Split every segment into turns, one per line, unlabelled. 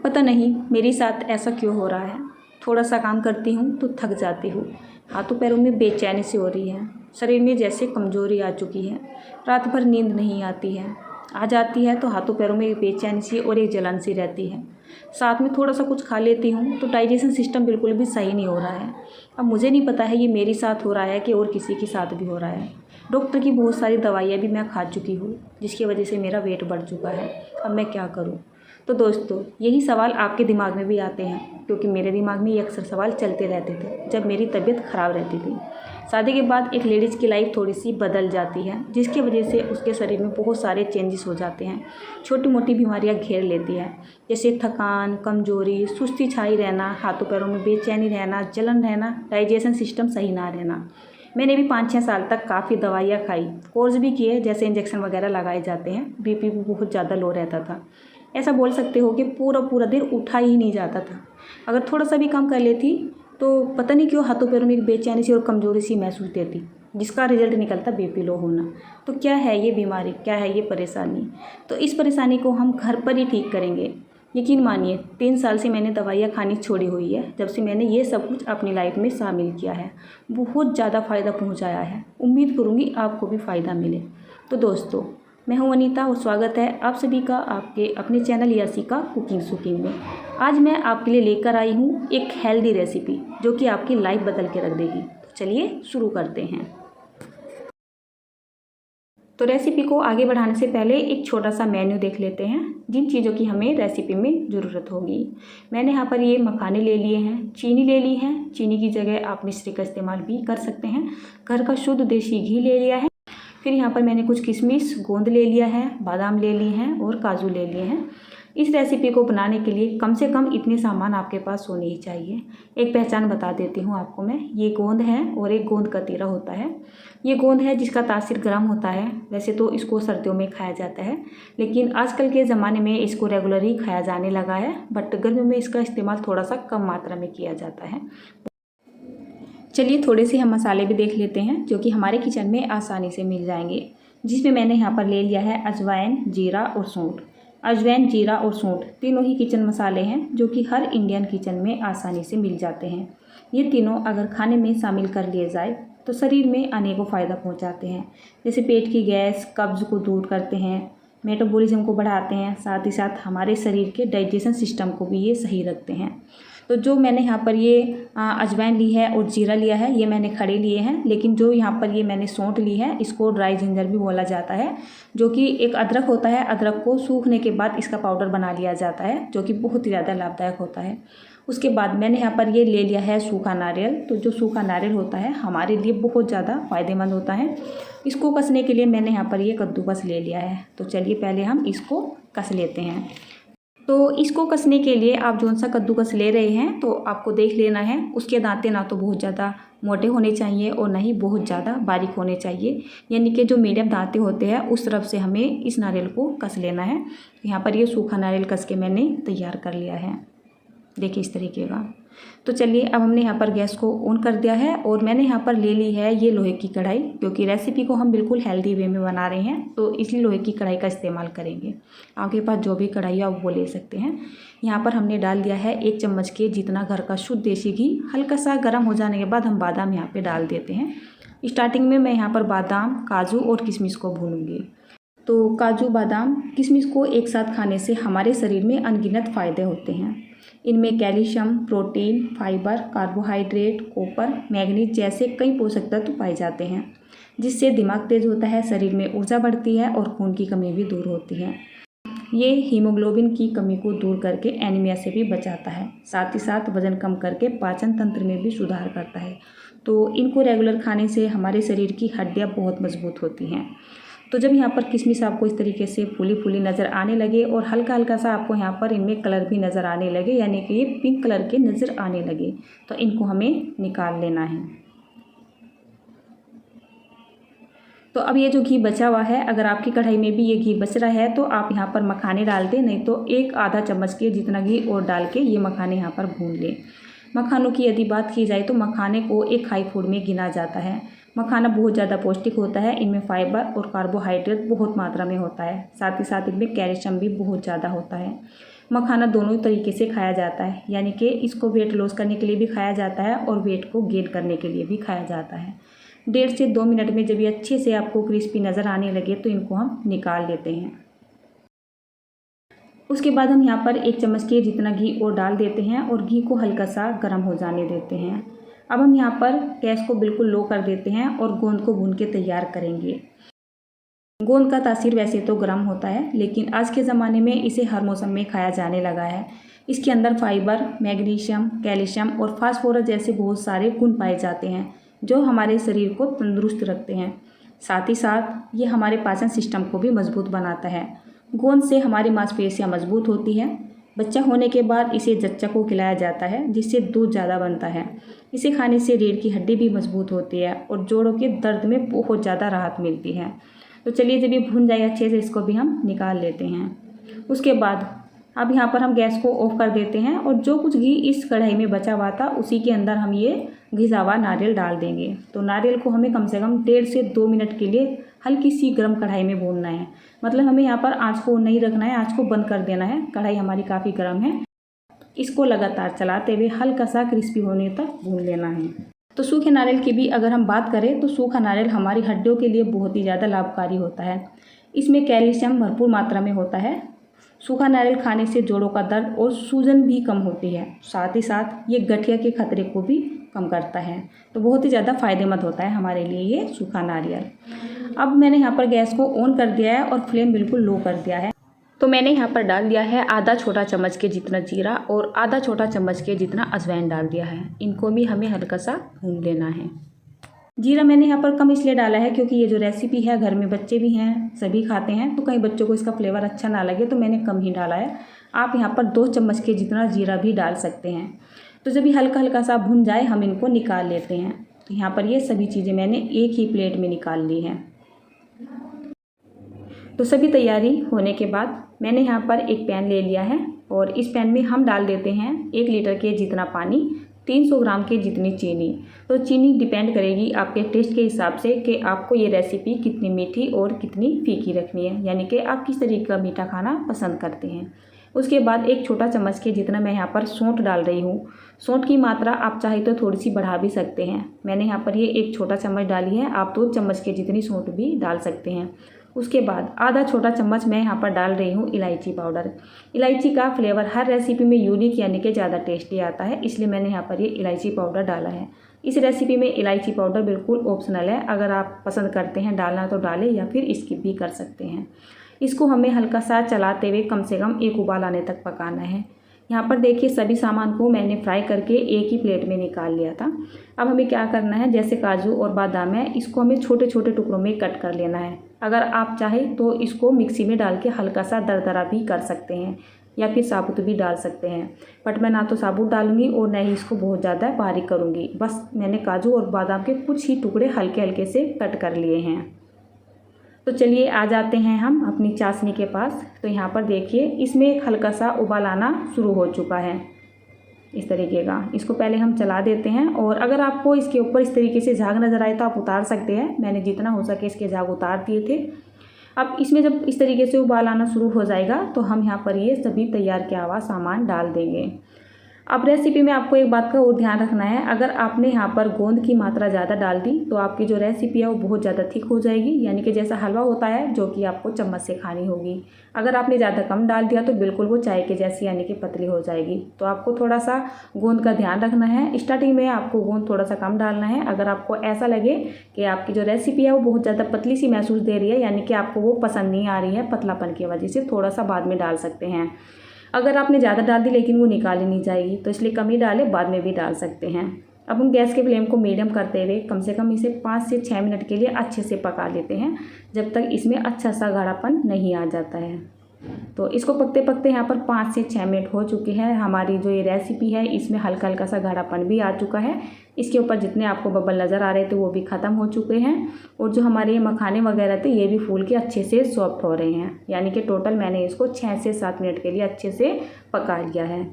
पता नहीं मेरे साथ ऐसा क्यों हो रहा है। थोड़ा सा काम करती हूँ तो थक जाती हूँ। हाथों पैरों में बेचैनी सी हो रही है। शरीर में जैसे कमजोरी आ चुकी है। रात भर नींद नहीं आती है। आ जाती है तो हाथों पैरों में एक बेचैनी सी और एक जलन सी रहती है। साथ में थोड़ा सा कुछ खा लेती हूँ तो डाइजेशन सिस्टम बिल्कुल भी सही नहीं हो रहा है। अब मुझे नहीं पता है ये मेरे साथ हो रहा है कि और किसी के साथ भी हो रहा है। डॉक्टर की बहुत सारी दवाइयाँ भी मैं खा चुकी हूँ, जिसकी वजह से मेरा वेट बढ़ चुका है। अब मैं क्या करूँ। तो दोस्तों, यही सवाल आपके दिमाग में भी आते हैं, क्योंकि मेरे दिमाग में ये अक्सर सवाल चलते रहते थे जब मेरी तबीयत ख़राब रहती थी। शादी के बाद एक लेडीज़ की लाइफ थोड़ी सी बदल जाती है, जिसकी वजह से उसके शरीर में बहुत सारे चेंजेस हो जाते हैं। छोटी मोटी बीमारियां घेर लेती है, जैसे थकान, कमजोरी, सुस्ती छाई रहना, हाथों पैरों में बेचैनी रहना, जलन रहना, डाइजेशन सिस्टम सही ना रहना। मैंने भी 5-6 साल तक काफ़ी दवाइयाँ खाई, कोर्स भी किए, जैसे इंजेक्शन वगैरह लगाए जाते हैं। बीपी भी बहुत ज़्यादा लो रहता था। ऐसा बोल सकते हो कि पूरा पूरा दिन उठा ही नहीं जाता था। अगर थोड़ा सा भी काम कर लेती तो पता नहीं क्यों हाथों पैरों में एक बेचैनी सी और कमज़ोरी सी महसूस देती, जिसका रिजल्ट निकलता बीपी लो होना। तो क्या है ये बीमारी, क्या है ये परेशानी। तो इस परेशानी को हम घर पर ही ठीक करेंगे। यकीन मानिए 3 साल से मैंने दवाइयाँ खानी छोड़ी हुई है, जब से मैंने ये सब कुछ अपनी लाइफ में शामिल किया है। बहुत ज़्यादा फ़ायदा पहुँचाया है। उम्मीद करूँगी आपको भी फ़ायदा मिले। तो दोस्तों, मैं हूं अनीता और स्वागत है आप सभी का आपके अपने चैनल यासिका कुकिंग सुकिंग में। आज मैं आपके लिए लेकर आई हूं एक हेल्दी रेसिपी, जो कि आपकी लाइफ बदल के रख देगी। तो चलिए शुरू करते हैं। तो रेसिपी को आगे बढ़ाने से पहले एक छोटा सा मेन्यू देख लेते हैं, जिन चीज़ों की हमें रेसिपी में ज़रूरत होगी। मैंने यहाँ पर ये मखाने ले लिए हैं, चीनी ले ली है। चीनी की जगह आप मिश्री का इस्तेमाल भी कर सकते हैं। घर का शुद्ध देसी घी ले लिया है। फिर यहाँ पर मैंने कुछ किशमिश, गोंद ले लिया है, बादाम ले लिए हैं और काजू ले लिए हैं। इस रेसिपी को बनाने के लिए कम से कम इतने सामान आपके पास होने ही चाहिए। एक पहचान बता देती हूँ आपको मैं। ये गोंद है और एक गोंद कतीरा होता है। ये गोंद है जिसका तासीर गर्म होता है। वैसे तो इसको सर्दियों में खाया जाता है, लेकिन आजकल के ज़माने में इसको रेगुलर ही खाया जाने लगा है, बट गर्मियों में इसका इस्तेमाल थोड़ा सा कम मात्रा में किया जाता है। चलिए थोड़े से हम मसाले भी देख लेते हैं, जो कि हमारे किचन में आसानी से मिल जाएंगे। जिसमें मैंने यहाँ पर ले लिया है अजवाइन, जीरा और सौंठ। अजवाइन, जीरा और सौंठ तीनों ही किचन मसाले हैं, जो कि हर इंडियन किचन में आसानी से मिल जाते हैं। ये तीनों अगर खाने में शामिल कर लिए जाए तो शरीर में अनेकों फ़ायदा पहुँचाते हैं, जैसे पेट की गैस, कब्ज़ को दूर करते हैं, मेटाबॉलिज्म को बढ़ाते हैं, साथ ही साथ हमारे शरीर के डाइजेशन सिस्टम को भी ये सही रखते हैं। तो जो मैंने यहाँ पर ये अजवाइन ली है और जीरा लिया है, ये मैंने खड़े लिए हैं, लेकिन जो यहाँ पर ये मैंने सौंठ ली है, इसको ड्राई जिंजर भी बोला जाता है, जो कि एक अदरक होता है। अदरक को सूखने के बाद इसका पाउडर बना लिया जाता है, जो कि बहुत ही ज़्यादा लाभदायक होता है। उसके बाद मैंने यहाँ पर ये ले लिया है सूखा नारियल। तो जो सूखा नारियल होता है हमारे लिए बहुत ज़्यादा फ़ायदेमंद होता है। इसको कसने के लिए मैंने यहाँ पर ये कद्दूकस ले लिया है। तो चलिए पहले हम इसको कस लेते हैं। तो इसको कसने के लिए आप जो सा कद्दूकस ले रहे हैं तो आपको देख लेना है, उसके दांते ना तो बहुत ज़्यादा मोटे होने चाहिए और ना ही बहुत ज़्यादा बारीक होने चाहिए, यानी कि जो मीडियम दांते होते हैं उस तरफ से हमें इस नारियल को कस लेना है। यहाँ पर ये सूखा नारियल कस के मैंने तैयार कर लिया है, देखिए इस तरीके का। तो चलिए अब हमने यहाँ पर गैस को ऑन कर दिया है और मैंने यहाँ पर ले ली है ये लोहे की कढ़ाई, क्योंकि रेसिपी को हम बिल्कुल हेल्दी वे में बना रहे हैं, तो इसलिए लोहे की कढ़ाई का इस्तेमाल करेंगे। आपके पास जो भी कढ़ाई है आप वो ले सकते हैं। यहाँ पर हमने डाल दिया है 1 चम्मच के जितना घर का शुद्ध देसी घी। हल्का सा गर्म हो जाने के बाद हम बादाम यहाँ पर डाल देते हैं। स्टार्टिंग में मैं यहाँ पर बादाम, काजू और किशमिश को भूनूंगी। तो काजू, बादाम, किशमिश को एक साथ खाने से हमारे शरीर में अनगिनत फ़ायदे होते हैं। इनमें calcium, protein, fibre, carbohydrate, copper, manganese जैसे कई पोषक तत्व पाए जाते हैं, जिससे दिमाग तेज होता है, शरीर में ऊर्जा बढ़ती है और खून की कमी भी दूर होती है। ये हीमोग्लोबिन की कमी को दूर करके एनीमिया से भी बचाता है। साथ ही साथ वजन कम करके पाचन तंत्र में भी सुधार करता है। तो इनको रेगुलर खाने से हमारे शरीर की हड्डियाँ बहुत मजबूत होती हैं। तो जब यहाँ पर किशमिश आपको इस तरीके से फूली फूली नज़र आने लगे और हल्का हल्का सा आपको यहाँ पर इनमें कलर भी नज़र आने लगे, यानी कि ये पिंक कलर के नज़र आने लगे, तो इनको हमें निकाल लेना है। तो अब ये जो घी बचा हुआ है, अगर आपकी कढ़ाई में भी ये घी बच रहा है तो आप यहाँ पर मखाने डाल दें, नहीं तो 1/2 चम्मच के जितना घी और डाल के ये मखाने यहाँ पर भून लें। मखानों की यदि बात की जाए तो मखाने को एक हाई फूड में गिना जाता है। मखाना बहुत ज़्यादा पौष्टिक होता है, इनमें फाइबर और कार्बोहाइड्रेट बहुत मात्रा में होता है, साथ ही साथ इनमें कैल्शियम भी बहुत ज़्यादा होता है। मखाना दोनों तरीके से खाया जाता है, यानी कि इसको वेट लॉस करने के लिए भी खाया जाता है और वेट को गेन करने के लिए भी खाया जाता है। 1.5 से 2 मिनट में जब ये अच्छे से आपको क्रिस्पी नज़र आने लगे तो इनको हम निकाल लेते हैं। उसके बाद हम यहाँ पर 1 चम्मच के जितना घी और डाल देते हैं और घी को हल्का सा गर्म हो जाने देते हैं। अब हम यहाँ पर गैस को बिल्कुल लो कर देते हैं और गोंद को भून के तैयार करेंगे। गोंद का तासीर वैसे तो गर्म होता है, लेकिन आज के ज़माने में इसे हर मौसम में खाया जाने लगा है। इसके अंदर फाइबर, मैग्नीशियम, कैल्शियम और फास्फोरस जैसे बहुत सारे गुण पाए जाते हैं जो हमारे शरीर को तंदुरुस्त रखते हैं। साथ ही साथ ये हमारे पाचन सिस्टम को भी मजबूत बनाता है। गोंद से हमारी मांसपेशियाँ मजबूत होती हैं। बच्चा होने के बाद इसे जच्चा को खिलाया जाता है जिससे दूध ज़्यादा बनता है। इसे खाने से रीढ़ की हड्डी भी मजबूत होती है और जोड़ों के दर्द में बहुत ज़्यादा राहत मिलती है। तो चलिए जब ये भून जाए अच्छे से इसको भी हम निकाल लेते हैं। उसके बाद अब यहाँ पर हम गैस को ऑफ कर देते हैं और जो कुछ घी इस कढ़ाई में बचा हुआ था उसी के अंदर हम ये घिसा हुआ नारियल डाल देंगे। तो नारियल को हमें कम से कम 1.5 से 2 मिनट के लिए हल्की सी गर्म कढ़ाई में भूनना है। मतलब हमें यहाँ पर आँच को नहीं रखना है, आँच को बंद कर देना है। कढ़ाई हमारी काफ़ी गर्म है, इसको लगातार चलाते हुए हल्का सा क्रिस्पी होने तक भून लेना है। तो सूखे नारियल की भी अगर हम बात करें तो सूखा नारियल हमारी हड्डियों के लिए बहुत ही ज़्यादा लाभकारी होता है। इसमें कैल्शियम भरपूर मात्रा में होता है। सूखा नारियल खाने से जोड़ों का दर्द और सूजन भी कम होती है। साथ ही साथ ये गठिया के खतरे को भी कम करता है। तो बहुत ही ज़्यादा फ़ायदेमंद होता है हमारे लिए ये सूखा नारियल। अब मैंने यहाँ पर गैस को ऑन कर दिया है और फ्लेम बिल्कुल लो कर दिया है। तो मैंने यहाँ पर डाल दिया है आधा छोटा चम्मच के जितना जीरा और आधा छोटा चम्मच के जितना अजवाइन डाल दिया है। इनको भी हमें हल्का सा भून लेना है। जीरा मैंने यहाँ पर कम इसलिए डाला है क्योंकि ये जो रेसिपी है घर में बच्चे भी हैं, सभी खाते हैं, तो कहीं बच्चों को इसका फ्लेवर अच्छा ना लगे तो मैंने कम ही डाला है। आप यहाँ पर 2 चम्मच के जितना जीरा भी डाल सकते हैं। तो जब ये हल्का हल्का सा भुन जाए हम इनको निकाल लेते हैं। तो यहाँ पर ये सभी चीज़ें मैंने एक ही प्लेट में निकाल ली हैं। तो सभी तैयारी होने के बाद मैंने यहाँ पर एक पैन ले लिया है और इस पैन में हम डाल देते हैं 1 लीटर के जितना पानी, 300 ग्राम के जितनी चीनी। तो चीनी डिपेंड करेगी आपके टेस्ट के हिसाब से कि आपको ये रेसिपी कितनी मीठी और कितनी फीकी रखनी है, यानी कि आप किस तरीके का मीठा खाना पसंद करते हैं। उसके बाद 1 छोटा चम्मच के जितना मैं यहाँ पर सौंठ डाल रही हूँ। सौंठ की मात्रा आप चाहे तो थोड़ी सी बढ़ा भी सकते हैं। मैंने यहाँ पर ये 1 छोटा चम्मच डाली है, आप 2 चम्मच के जितनी सौंठ भी डाल सकते हैं। उसके बाद आधा छोटा चम्मच मैं यहाँ पर डाल रही हूँ इलायची पाउडर। इलायची का फ्लेवर हर रेसिपी में यूनिक यानी कि ज़्यादा टेस्टी आता है, इसलिए मैंने यहाँ पर ये इलायची पाउडर डाला है। इस रेसिपी में इलायची पाउडर बिल्कुल ऑप्शनल है, अगर आप पसंद करते हैं डालना तो डालें या फिर स्किप भी कर सकते हैं। इसको हमें हल्का सा चलाते हुए कम से कम 1 उबाल आने तक पकाना है। यहाँ पर देखिए सभी सामान को मैंने फ्राई करके एक ही प्लेट में निकाल लिया था। अब हमें क्या करना है, जैसे काजू और बादाम है इसको हमें छोटे छोटे टुकड़ों में कट कर लेना है। अगर आप चाहें तो इसको मिक्सी में डाल के हल्का सा दरदरा भी कर सकते हैं या फिर साबुत भी डाल सकते हैं, बट मैं ना तो साबुत डालूंगी और ना ही इसको बहुत ज़्यादा बारीक करूँगी। बस मैंने काजू और बादाम के कुछ ही टुकड़े हल्के हल्के से कट कर लिए हैं। तो चलिए आ जाते हैं हम अपनी चाशनी के पास। तो यहाँ पर देखिए इसमें एक हल्का सा उबाल आना शुरू हो चुका है इस तरीके का। इसको पहले हम चला देते हैं और अगर आपको इसके ऊपर इस तरीके से झाग नज़र आए तो आप उतार सकते हैं। मैंने जितना हो सके इसके झाग उतार दिए थे। अब इसमें जब इस तरीके से उबाल आना शुरू हो जाएगा तो हम यहाँ पर ये सभी तैयार किया हुआ सामान डाल देंगे। अब रेसिपी में आपको एक बात का और ध्यान रखना है, अगर आपने यहाँ पर गोंद की मात्रा ज़्यादा डाल दी तो आपकी जो रेसिपी है वो बहुत ज़्यादा थिक हो जाएगी, यानी कि जैसा हलवा होता है जो कि आपको चम्मच से खानी होगी। अगर आपने ज़्यादा कम डाल दिया तो बिल्कुल वो चाय के जैसी यानी कि पतली हो जाएगी। तो आपको थोड़ा सा गोंद का ध्यान रखना है। स्टार्टिंग में आपको गोंद थोड़ा सा कम डालना है। अगर आपको ऐसा लगे कि आपकी जो रेसिपी है वो बहुत ज़्यादा पतली सी महसूस दे रही है, यानी कि आपको वो पसंद नहीं आ रही है पतलापन की वजह से, थोड़ा सा बाद में डाल सकते हैं। अगर आपने ज़्यादा डाल दी लेकिन वो निकाली नहीं जाएगी तो इसलिए कम ही डालें, बाद में भी डाल सकते हैं। अब हम गैस के फ्लेम को मीडियम करते हुए कम से कम इसे 5 से 6 मिनट के लिए अच्छे से पका लेते हैं, जब तक इसमें अच्छा सा गाढ़ापन नहीं आ जाता है। तो इसको पकते पकते यहाँ पर 5 से 6 मिनट हो चुके हैं। हमारी जो ये रेसिपी है इसमें हल्का हल्का सा गाढ़ापन भी आ चुका है। इसके ऊपर जितने आपको बबल नज़र आ रहे थे वो भी ख़त्म हो चुके हैं और जो हमारे ये मखाने वगैरह थे ये भी फूल के अच्छे से सॉफ्ट हो रहे हैं, यानी कि टोटल मैंने इसको 6 से 7 मिनट के लिए अच्छे से पका लिया है।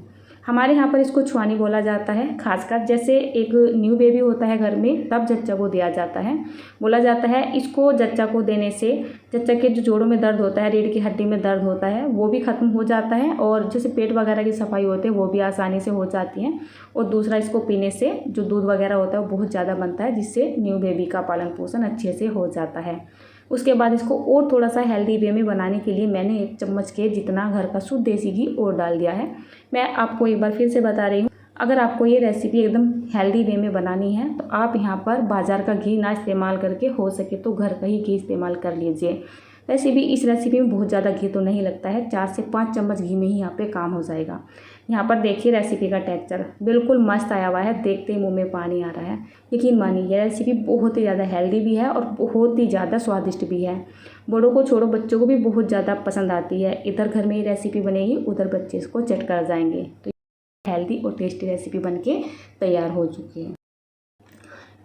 हमारे यहाँ पर इसको छुआनी बोला जाता है। खासकर जैसे एक न्यू बेबी होता है घर में, तब जच्चा को दिया जाता है। बोला जाता है इसको जच्चा को देने से जच्चा के जो जोड़ों में दर्द होता है, रीढ़ की हड्डी में दर्द होता है, वो भी ख़त्म हो जाता है और जैसे पेट वगैरह की सफाई होती है वो भी आसानी से हो जाती है। और दूसरा, इसको पीने से जो दूध वगैरह होता है वो बहुत ज़्यादा बनता है, जिससे न्यू बेबी का पालन पोषण अच्छे से हो जाता है। उसके बाद इसको और थोड़ा सा हेल्दी वे में बनाने के लिए मैंने 1 चम्मच के जितना घर का शुद्ध देसी घी और डाल दिया है। मैं आपको एक बार फिर से बता रही हूँ, अगर आपको ये रेसिपी एकदम हेल्दी वे में बनानी है तो आप यहाँ पर बाज़ार का घी ना इस्तेमाल करके हो सके तो घर का ही घी इस्तेमाल कर लीजिए। वैसे भी इस रेसिपी में बहुत ज़्यादा घी तो नहीं लगता है, 4 से 5 चम्मच घी में ही यहाँ पे काम हो जाएगा। यहाँ पर देखिए रेसिपी का टेक्सचर बिल्कुल मस्त आया हुआ है, देखते ही मुंह में पानी आ रहा है। यकीन मानिए ये रेसिपी बहुत ही ज़्यादा हेल्दी भी है और बहुत ही ज़्यादा स्वादिष्ट भी है। बड़ों को छोड़ो, बच्चों को भी बहुत ज़्यादा पसंद आती है। इधर घर में ये रेसिपी बनेगी, उधर बच्चे इसको चट कर जाएंगे। तो हेल्दी और टेस्टी रेसिपी बनके तैयार हो चुकी है।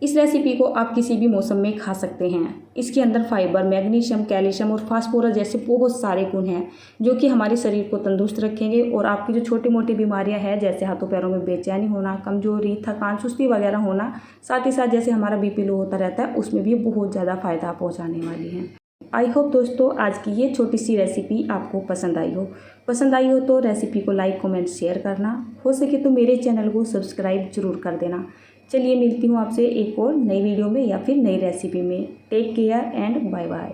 इस रेसिपी को आप किसी भी मौसम में खा सकते हैं। इसके अंदर फाइबर, मैग्नीशियम, कैल्शियम और फास्फोरस जैसे बहुत सारे गुण हैं जो कि हमारे शरीर को तंदुरुस्त रखेंगे और आपकी जो छोटी मोटी बीमारियां हैं जैसे हाथों पैरों में बेचैनी होना, कमजोरी, थकान, सुस्ती वगैरह होना, साथ ही साथ जैसे हमारा बीपी लो होता रहता है, उसमें भी बहुत ज़्यादा फ़ायदा पहुँचाने वाली है। आई होप दोस्तों आज की ये छोटी सी रेसिपी आपको पसंद आई हो। पसंद आई हो तो रेसिपी को लाइक, कमेंट, शेयर करना। हो सके तो मेरे चैनल को सब्सक्राइब जरूर कर देना। चलिए मिलती हूँ आपसे एक और नई वीडियो में या फिर नई रेसिपी में। Take care and bye bye.